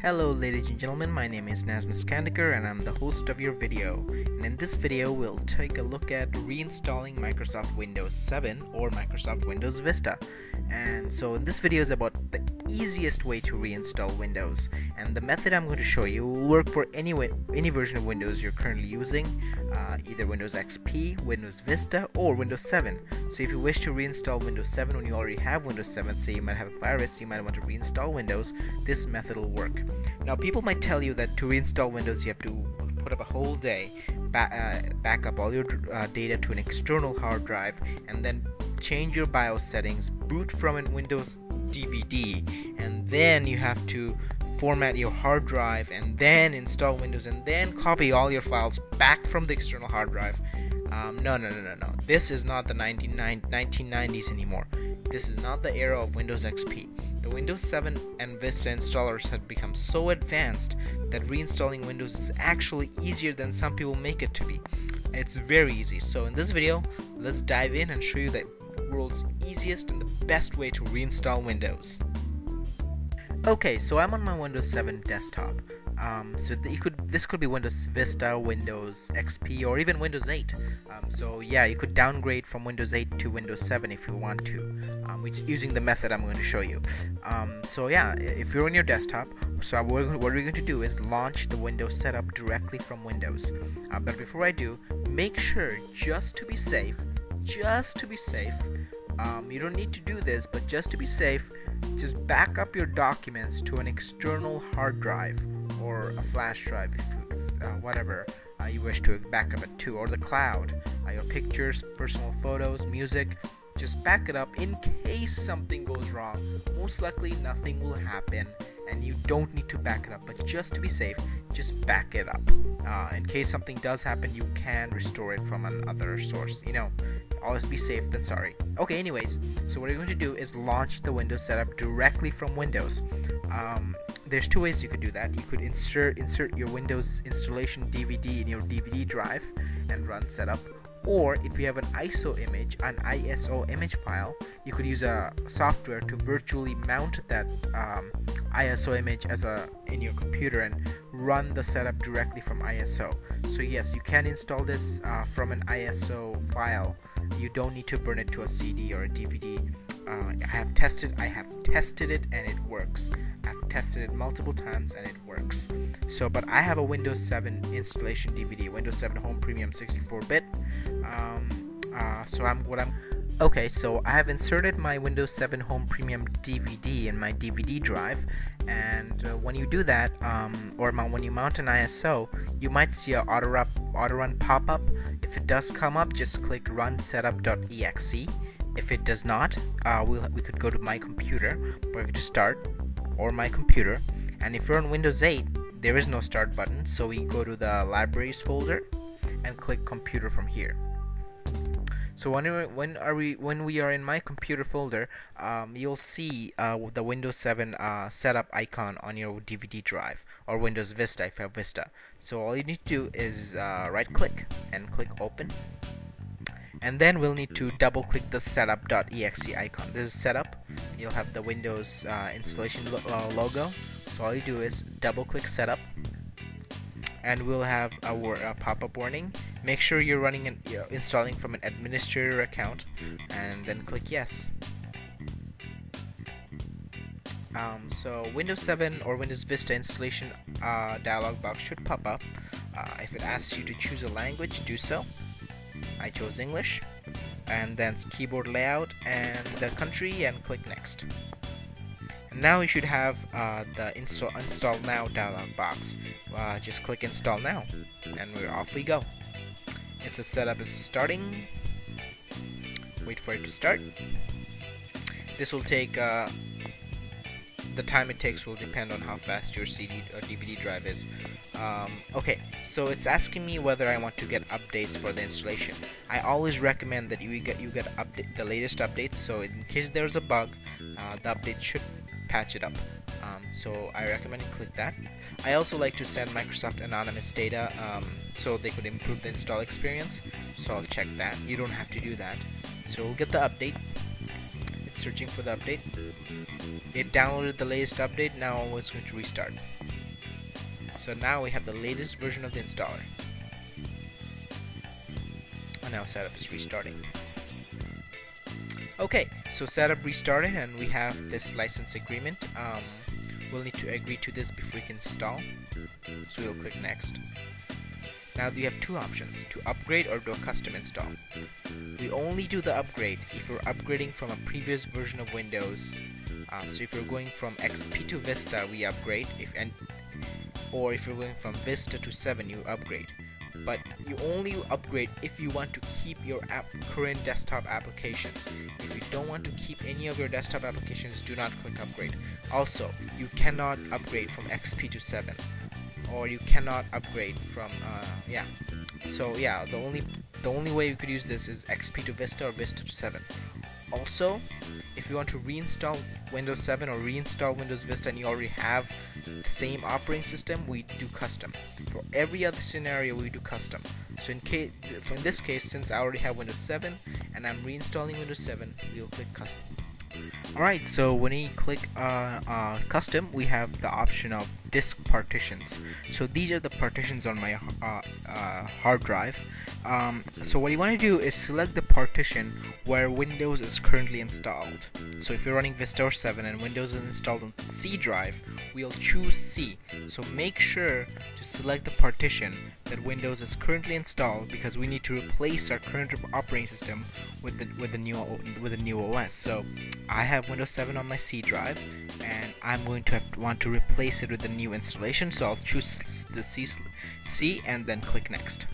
Hello ladies and gentlemen, my name is Nazmus Kandikar and I'm the host of your video. And in this video we'll take a look at reinstalling Microsoft Windows 7 or Microsoft Windows Vista. And so this video is about the easiest way to reinstall Windows, and the method I'm going to show you will work for any version of Windows you're currently using, either Windows XP, Windows Vista, or Windows 7. So if you wish to reinstall Windows 7 when you already have Windows 7, say you might have a virus, you might want to reinstall Windows, this method will work. Now people might tell you that to reinstall Windows you have to put up a whole day, back up all your data to an external hard drive, and then change your BIOS settings, boot from a Windows DVD, and then you have to format your hard drive and then install Windows and then copy all your files back from the external hard drive. No. This is not the 1990s anymore. This is not the era of Windows XP. The Windows 7 and Vista installers have become so advanced that reinstalling Windows is actually easier than some people make it to be. It's very easy. So in this video, let's dive in and show you the world's easiest and the best way to reinstall Windows. Okay, so I'm on my Windows 7 desktop. This could be Windows Vista, Windows XP, or even Windows 8. So yeah, you could downgrade from Windows 8 to Windows 7 if you want to, which using the method I'm going to show you. So yeah, if you're on your desktop, so what we're going to do is launch the Windows setup directly from Windows. But before I do, make sure, just to be safe, you don't need to do this, but just to be safe, just back up your documents to an external hard drive or a flash drive, whatever you wish to back up it to, or the cloud. Your pictures, personal photos, music, just back it up in case something goes wrong. Most likely nothing will happen and you don't need to back it up, but just to be safe, just back it up. In case something does happen, you can restore it from another source. Always be safe than sorry. Okay, anyways, so what you're going to do is launch the Windows setup directly from Windows. There's two ways you could do that. You could insert your Windows installation DVD in your DVD drive and run setup. Or if you have an ISO image file, you could use a software to virtually mount that ISO image in your computer and run the setup directly from ISO. So yes, you can install this from an ISO file. You don't need to burn it to a CD or a DVD. I have tested it and it works. I've tested it multiple times and it works. But I have a Windows 7 installation DVD, Windows 7 Home Premium 64-bit. Okay, so I have inserted my Windows 7 Home Premium DVD in my DVD drive, and when you do that, when you mount an ISO, you might see a auto run pop up. If it does come up, just click run setup.exe. If it does not, we could go to my computer, we're going to start, or my computer, and if you're on Windows 8, there is no start button, so we go to the libraries folder and click computer from here. So when we are in my computer folder, you'll see the Windows 7 setup icon on your DVD drive, or Windows Vista if you have Vista. So all you need to do is right click and click open, and then we'll need to double click the setup.exe icon. This is setup. You'll have the Windows installation logo. So all you do is double click setup, and we'll have a pop-up warning. Make sure you're running and installing from an administrator account, and then click yes. So Windows 7 or Windows Vista installation dialog box should pop up. If it asks you to choose a language, do so. I chose English, and then keyboard layout and the country, and click next. And now you should have the install now dialog box. Just click install now, and we're off we go. It's a setup is starting. Wait for it to start. This will take the time it takes will depend on how fast your CD or DVD drive is. Okay, so it's asking me whether I want to get updates for the installation. I always recommend that you get the latest updates, so in case there's a bug, the update should patch it up. So I recommend you click that. I also like to send Microsoft anonymous data so they could improve the install experience, so I'll check that. You don't have to do that. So we'll get the update. It's searching for the update. It downloaded the latest update. Now it's going to restart. So now we have the latest version of the installer. And now setup is restarting. Okay, so setup restarted and we have this license agreement. We'll need to agree to this before we can install. So we'll click next. Now you have two options, to upgrade or do a custom install. We only do the upgrade if you're upgrading from a previous version of Windows. So if you're going from XP to Vista, we upgrade. Or if you're going from Vista to 7, you upgrade. But you only upgrade if you want to keep your current desktop applications. If you don't want to keep any of your desktop applications, do not click upgrade. Also, you cannot upgrade from XP to 7, or you cannot upgrade from So yeah, the only way you could use this is XP to Vista or Vista to 7. Also, if you want to reinstall Windows 7 or reinstall Windows Vista and you already have the same operating system, we do custom. For every other scenario, we do custom. So in this case, since I already have Windows 7 and I'm reinstalling Windows 7, we'll click custom. Alright, so when you click custom, we have the option of disk partitions. So these are the partitions on my hard drive. So what you want to do is select the partition where Windows is currently installed. So if you're running Vista or 7 and Windows is installed on C drive, we'll choose C. So make sure to select the partition that Windows is currently installed, because we need to replace our current operating system with the new OS. So I have Windows 7 on my C drive, and I'm going to want to replace it with the new installation. So I'll choose the C and then click next.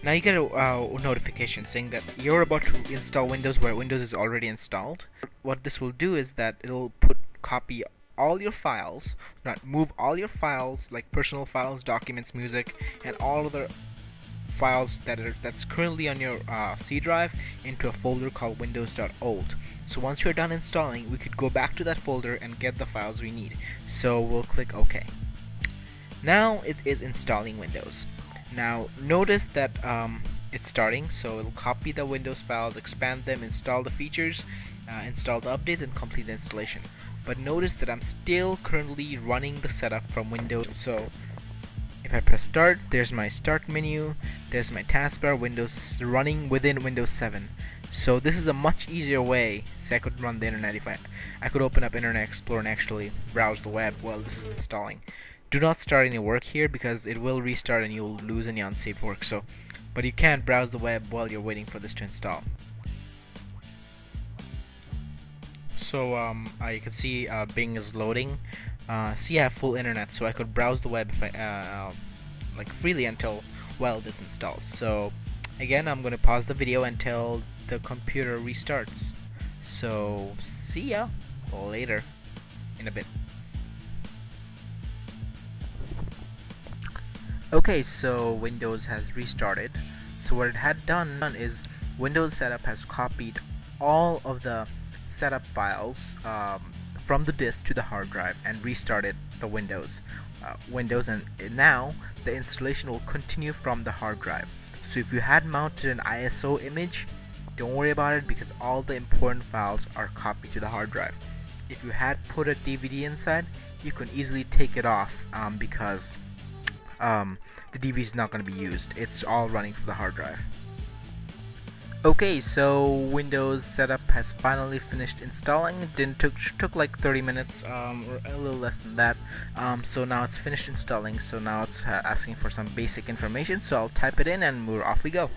Now you get a notification saying that you're about to install Windows where Windows is already installed. What this will do is that it'll copy all your files, move all your files like personal files, documents, music, and all other files that's currently on your C drive into a folder called windows.old. So once you're done installing, we could go back to that folder and get the files we need. So we'll click OK. Now it is installing Windows. Now notice that it's starting, so it'll copy the Windows files, expand them, install the features, install the updates, and complete the installation. But notice that I'm still currently running the setup from Windows. So if I press start, there's my start menu, there's my taskbar, Windows is running within Windows 7. So this is a much easier way. So I could run the internet if I could open up Internet Explorer and actually browse the web while this is installing. Do not start any work here because it will restart and you'll lose any unsaved work. But you can't browse the web while you're waiting for this to install. So you can see Bing is loading. See, I have full internet, so I could browse the web if like freely until this installs. So again, I'm going to pause the video until the computer restarts. So see ya later in a bit. Okay, so Windows has restarted. So what it had done is Windows setup has copied all of the setup files from the disk to the hard drive and restarted the Windows, and now the installation will continue from the hard drive. So if you had mounted an ISO image, don't worry about it because all the important files are copied to the hard drive. If you had put a DVD inside, you can easily take it off because the DVD is not going to be used. It's all running from the hard drive. Okay, so Windows setup has finally finished installing. It took like 30 minutes or a little less than that. So now it's finished installing. So now it's asking for some basic information. So I'll type it in and off we go.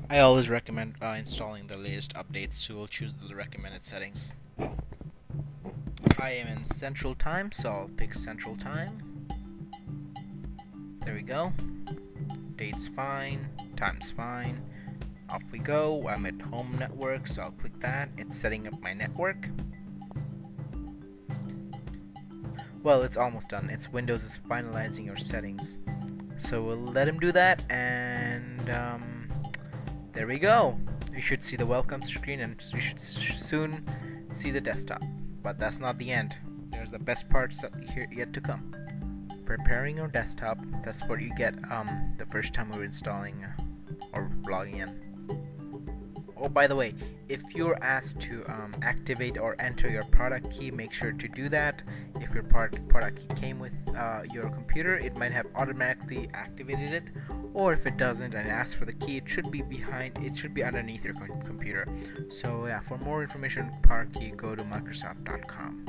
I always recommend installing the latest updates, so we'll choose the recommended settings. I am in Central Time, so I'll pick Central Time. There we go. Date's fine, time's fine. Off we go. I'm at Home Network, so I'll click that. It's setting up my network. Well, it's almost done. Windows is finalizing your settings. So we'll let him do that, and there we go. you should see the welcome screen, and you should soon see the desktop. But that's not the end. There's the best parts here yet to come. Preparing your desktop, that's what you get the first time we're installing or logging in. Oh, by the way, if you're asked to activate or enter your product key, make sure to do that. If your product key came with your computer, it might have automatically activated it, or if it doesn't and asks for the key, it should be underneath your computer. So yeah, for more information on product key, go to Microsoft.com.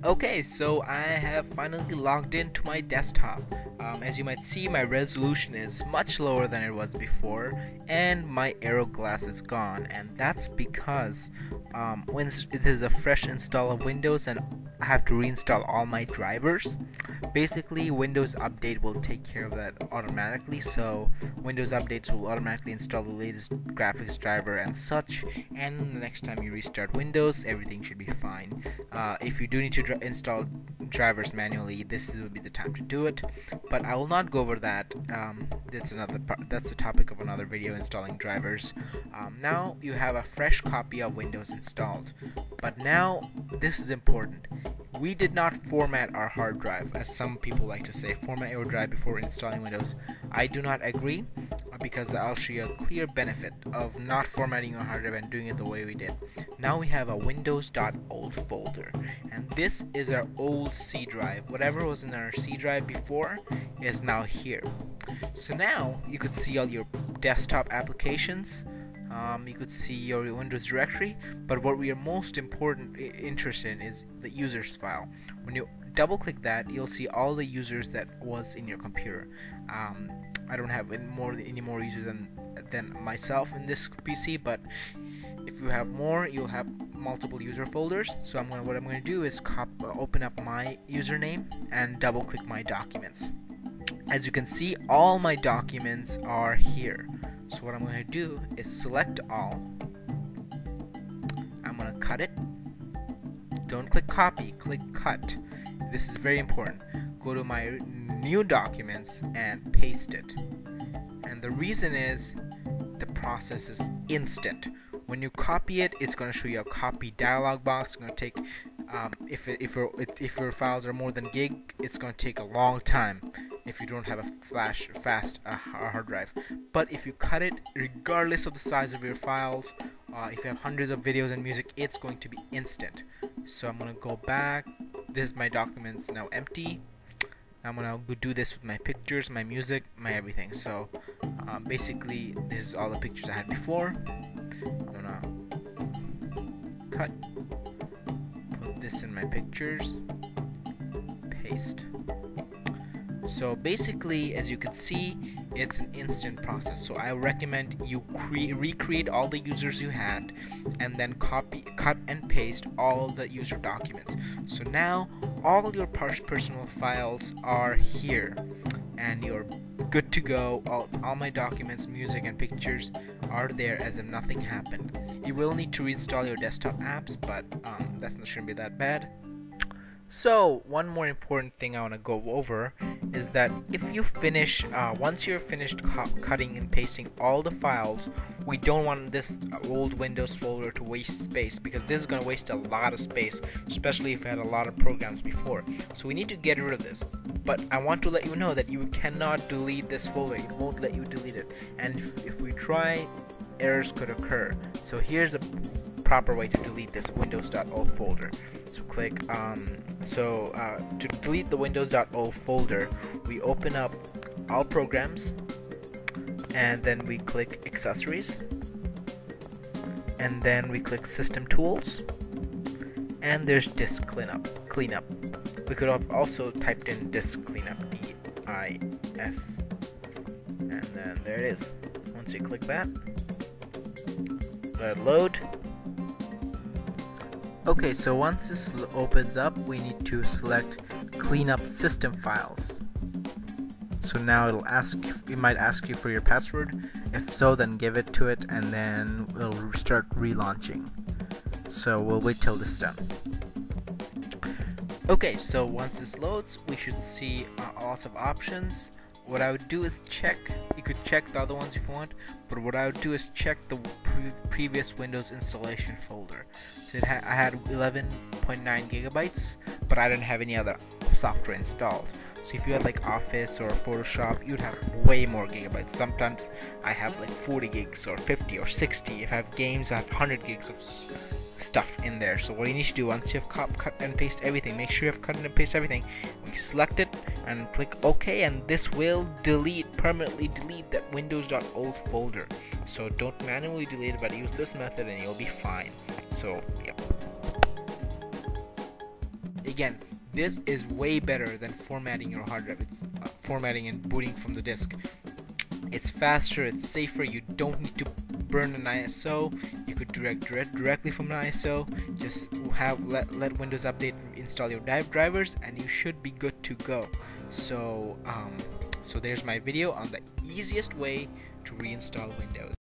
Okay, so I have finally logged into my desktop. As you might see, my resolution is much lower than it was before, and my arrow glass is gone, and that's because when it is a fresh install of Windows and I have to reinstall all my drivers. Basically, Windows Update will take care of that automatically, so Windows Updates will automatically install the latest graphics driver and such, and the next time you restart Windows, everything should be fine. If you do need to install drivers manually, this will be the time to do it, but I will not go over that. That's the topic of another video, installing drivers. Now you have a fresh copy of Windows installed, but now this is important. We did not format our hard drive, as some people like to say, format your drive before installing Windows. I do not agree, because I'll show you a clear benefit of not formatting your hard drive and doing it the way we did. Now we have a windows.old folder, and this is our old C drive. Whatever was in our C drive before is now here. So now you could see all your desktop applications. You could see your Windows directory, but what we are most interested in is the users file. When you double click that, you'll see all the users that was in your computer. I don't have any more users than myself in this PC, but if you have more, you'll have multiple user folders. So what I'm going to do is open up my username and double click my documents. As you can see, all my documents are here. So what I'm going to do is select all. I'm going to cut it. Don't click copy, click cut. This is very important. Go to my new documents and paste it. And the reason is the process is instant. When you copy it, it's going to show you a copy dialog box. It's going to take if your files are more than gig, it's going to take a long time if you don't have a fast hard drive. But if you cut it, regardless of the size of your files, if you have hundreds of videos and music, it's going to be instant. So I'm going to go back. This is my documents now empty. I'm going to do this with my pictures, my music, my everything. So basically, this is all the pictures I had before. I'm going to cut. Put this in my pictures. Paste. So basically, as you can see, it's an instant process. So I recommend you recreate all the users you had, and then cut and paste all the user documents. So now all your personal files are here, and you're good to go. All my documents, music, and pictures are there as if nothing happened. You will need to reinstall your desktop apps, but that shouldn't be that bad. So one more important thing I want to go over is that if you finish, once you're finished cutting and pasting all the files, we don't want this old Windows folder to waste space, because this is going to waste a lot of space, especially if you had a lot of programs before. So we need to get rid of this. But I want to let you know that you cannot delete this folder. It won't let you delete it. And if we try, errors could occur. So here's the proper way to delete this windows.old folder. So click to delete the windows.old folder, we open up all programs, and then we click accessories, and then we click system tools, and there's disk cleanup. We could have also typed in disk cleanup, DIS, and then there it is. Once you click that, let it load. Okay, so once this opens up, we need to select cleanup system files. So now it might ask you for your password. If so, then give it to it, and then it'll start relaunching. So we'll wait till this is done. Okay, so once this loads, we should see lots of options. what I would do is check. You could check the other ones if you want, but what I would do is check the previous Windows installation folder. So I had 11.9 gigabytes, but I didn't have any other software installed. So if you had like Office or Photoshop, you'd have way more gigabytes. Sometimes I have like 40 gigs or 50 or 60. If I have games, I have 100 gigs of stuff in there. So what you need to do, once you have cut and paste everything, make sure you have cut and paste everything. You select it and click OK, and this will permanently delete that windows.old folder. So don't manually delete it, but use this method and you'll be fine. So yep. Again, this is way better than formatting your hard drive. It's formatting and booting from the disk. It's faster, it's safer, you don't need to burn an ISO. You could directly from an ISO. Just let Windows Update install your drivers and you should be good to go. So so there's my video on the easiest way to reinstall Windows.